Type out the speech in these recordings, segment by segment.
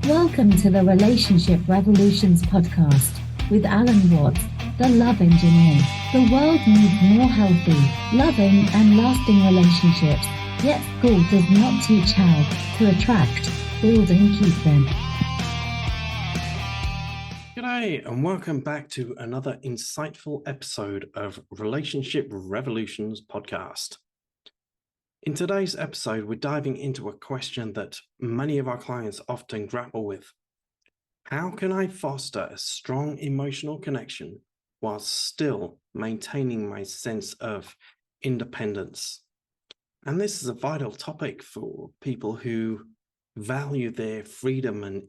Welcome to the Relationship Revolutions podcast with Alan Watts, the love engineer. The world needs more healthy, loving, and lasting relationships, yet school does not teach how to attract, build, and keep them. G'day, and welcome back to another insightful episode of Relationship Revolutions podcast. In today's episode, we're diving into a question that many of our clients often grapple with. How can I foster a strong emotional connection while still maintaining my sense of independence? And this is a vital topic for people who value their freedom and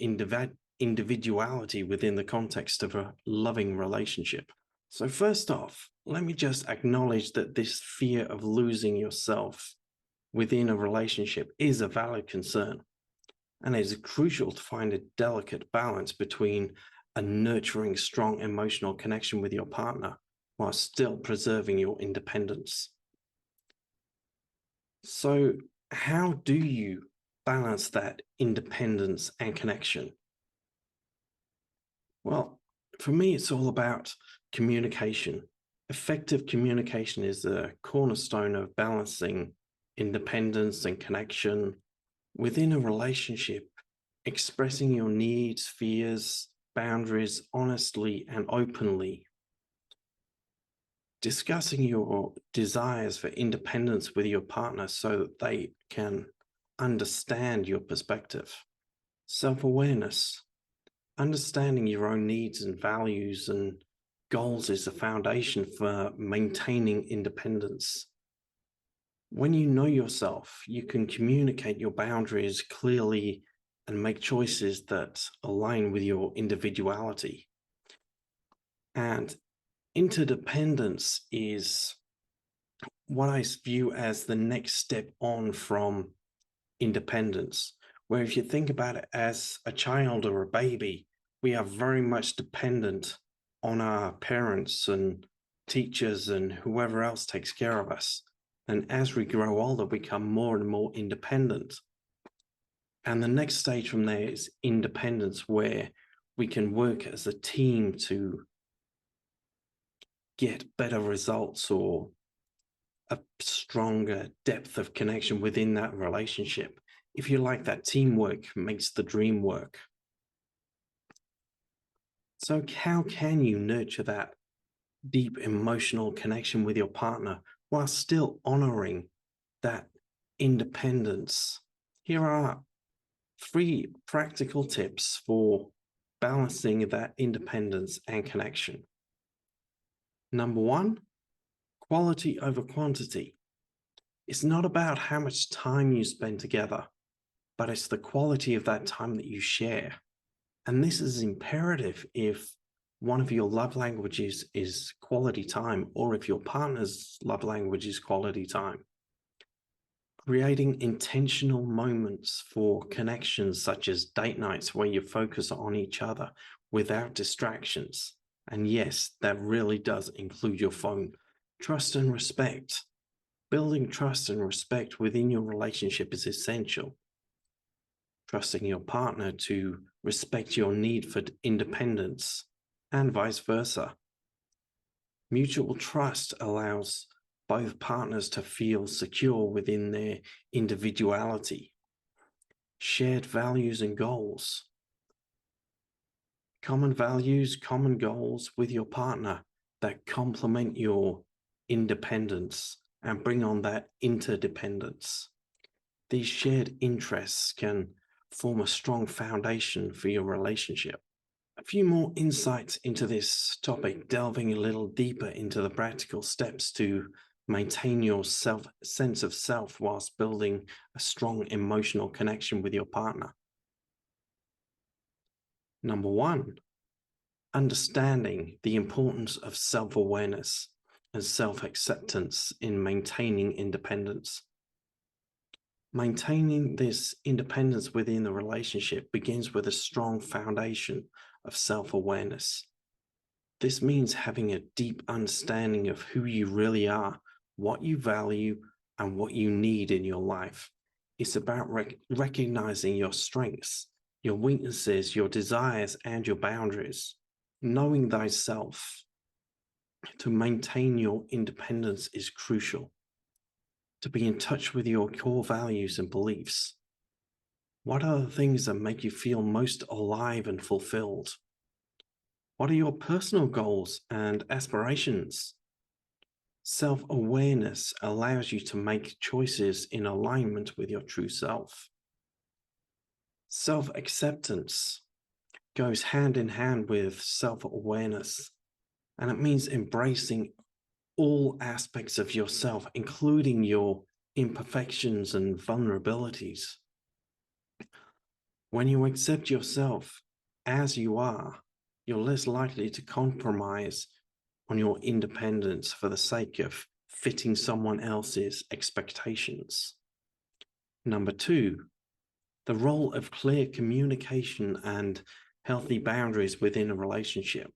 individuality within the context of a loving relationship. So first off, let me just acknowledge that this fear of losing yourself within a relationship is a valid concern, and it is crucial to find a delicate balance between a nurturing, strong emotional connection with your partner while still preserving your independence. So how do you balance that independence and connection? Well, for me, it's all about communication. Effective communication is the cornerstone of balancing independence and connection within a relationship, expressing your needs, fears, boundaries honestly and openly. Discussing your desires for independence with your partner so that they can understand your perspective. Self-awareness. Understanding your own needs and values and goals is the foundation for maintaining independence. When you know yourself, you can communicate your boundaries clearly and make choices that align with your individuality. And interdependence is what I view as the next step on from independence, where if you think about it as a child or a baby, we are very much dependent on our parents and teachers and whoever else takes care of us. And as we grow older, we become more and more independent. And the next stage from there is independence, where we can work as a team to get better results or a stronger depth of connection within that relationship. If you like, that teamwork makes the dream work. So how can you nurture that deep emotional connection with your partner while still honoring that independence? Here are 3 practical tips for balancing that independence and connection. Number 1, quality over quantity. It's not about how much time you spend together, but it's the quality of that time that you share. And this is imperative if one of your love languages is quality time, or if your partner's love language is quality time. Creating intentional moments for connections, such as date nights where you focus on each other without distractions. And yes, that really does include your phone. Trust and respect. Building trust and respect within your relationship is essential. Trusting your partner to respect your need for independence and vice versa. Mutual trust allows both partners to feel secure within their individuality. Shared values and goals. Common values, common goals with your partner that complement your independence and bring on that interdependence. These shared interests can form a strong foundation for your relationship. A few more insights into this topic, delving a little deeper into the practical steps to maintain your sense of self whilst building a strong emotional connection with your partner. Number 1, understanding the importance of self-awareness and self-acceptance in maintaining independence. Maintaining this independence within the relationship begins with a strong foundation of self-awareness. This means having a deep understanding of who you really are, what you value, and what you need in your life. It's about recognizing your strengths your weaknesses, your desires, and your boundaries. Knowing thyself to maintain your independence is crucial. To be in touch with your core values and beliefs. What are the things that make you feel most alive and fulfilled? What are your personal goals and aspirations? Self-awareness allows you to make choices in alignment with your true self. Self-acceptance goes hand in hand with self-awareness, and it means embracing all aspects of yourself, including your imperfections and vulnerabilities. When you accept yourself as you are, you're less likely to compromise on your independence for the sake of fitting someone else's expectations. Number 2, the role of clear communication and healthy boundaries within a relationship.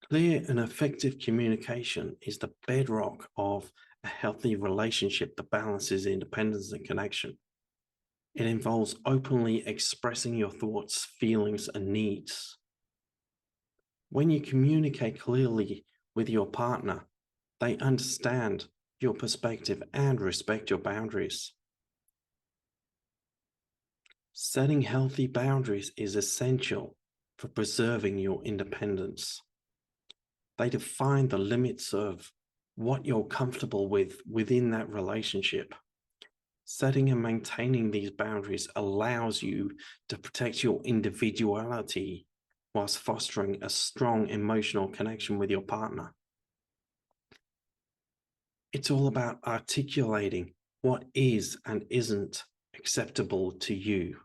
Clear and effective communication is the bedrock of a healthy relationship that balances independence and connection. It involves openly expressing your thoughts, feelings, and needs. When you communicate clearly with your partner, they understand your perspective and respect your boundaries. Setting healthy boundaries is essential for preserving your independence. They define the limits of what you're comfortable with within that relationship. Setting and maintaining these boundaries allows you to protect your individuality whilst fostering a strong emotional connection with your partner. It's all about articulating what is and isn't acceptable to you,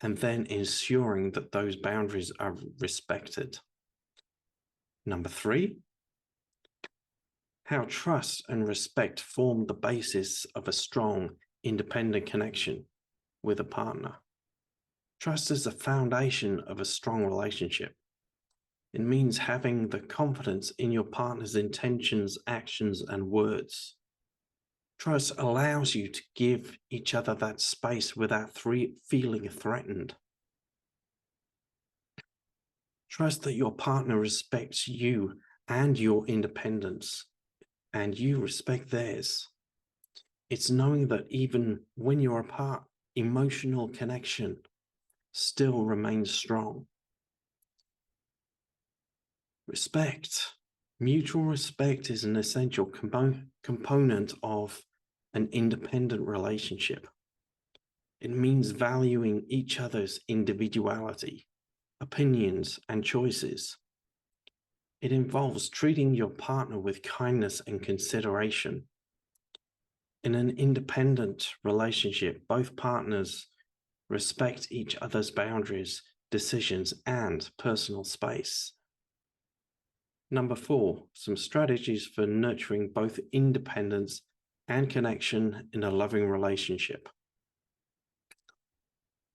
and then ensuring that those boundaries are respected. Number 3, how trust and respect form the basis of a strong, independent connection with a partner. Trust is the foundation of a strong relationship. It means having the confidence in your partner's intentions, actions, and words. Trust allows you to give each other that space without feeling threatened. Trust that your partner respects you and your independence, and you respect theirs. It's knowing that even when you're apart, emotional connection still remains strong. Respect. Mutual respect is an essential component of an independent relationship. It means valuing each other's individuality, opinions, and choices. It involves treating your partner with kindness and consideration. In an independent relationship, both partners respect each other's boundaries, decisions, and personal space. Number 4, some strategies for nurturing both independence and connection in a loving relationship.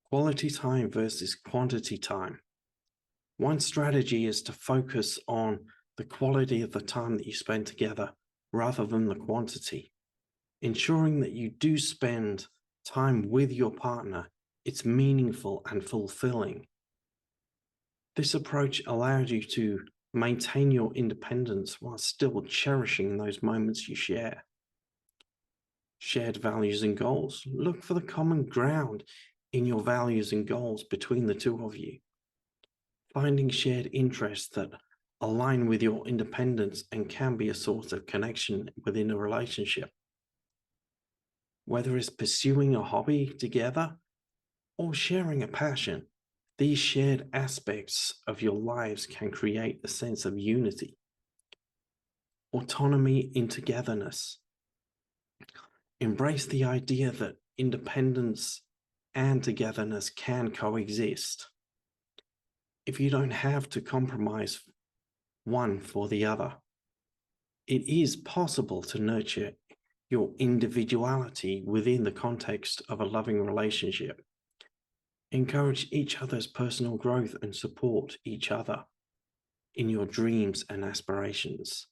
Quality time versus quantity time. One strategy is to focus on the quality of the time that you spend together rather than the quantity. Ensuring that you do spend time with your partner, it's meaningful and fulfilling. This approach allows you to maintain your independence while still cherishing those moments you share. Shared values and goals. Look for the common ground in your values and goals between the two of you. Finding shared interests that align with your independence and can be a source of connection within a relationship. Whether it's pursuing a hobby together or sharing a passion, these shared aspects of your lives can create a sense of unity. Autonomy in togetherness. Embrace the idea that independence and togetherness can coexist. If you don't have to compromise one for the other, it is possible to nurture your individuality within the context of a loving relationship. Encourage each other's personal growth and support each other in your dreams and aspirations.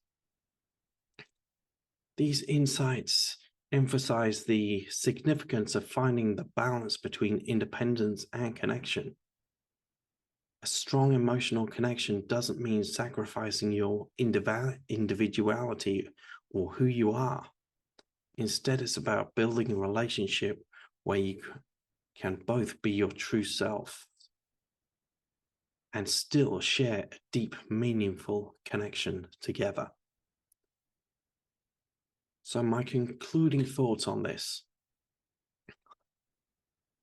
These insights emphasize the significance of finding the balance between independence and connection A strong emotional connection doesn't mean sacrificing your individuality or who you are. Instead, it's about building a relationship where you can both be your true self and still share a deep, meaningful connection together. So my concluding thoughts on this.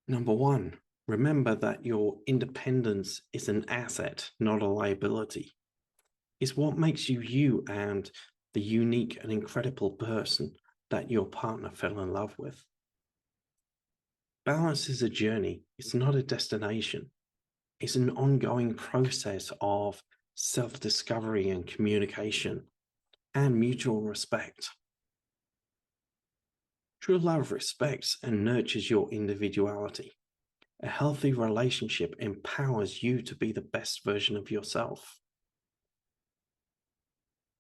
Number one, remember that your independence is an asset, not a liability. It's what makes you you and the unique and incredible person that your partner fell in love with. Balance is a journey. It's not a destination. It's an ongoing process of self-discovery and communication and mutual respect. True love respects and nurtures your individuality. A healthy relationship empowers you to be the best version of yourself.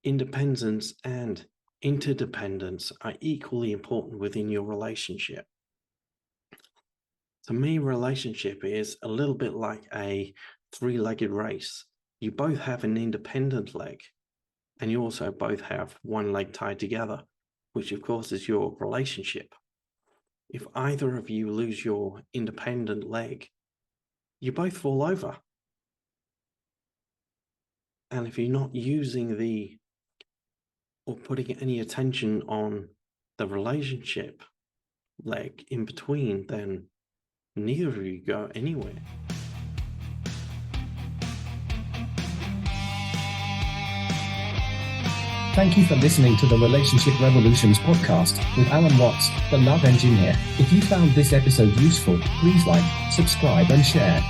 Independence and interdependence are equally important within your relationship. To me, relationship is a little bit like a three-legged race. You both have an independent leg, and you also both have one leg tied together, which of course is your relationship. If either of you lose your independent leg, you both fall over. And if you're not using or putting any attention on the relationship leg in between, then neither of you go anywhere. Thank you for listening to the Relationship Revolutions podcast with Alan Watts, the Love Engineer. If you found this episode useful, please like, subscribe and share.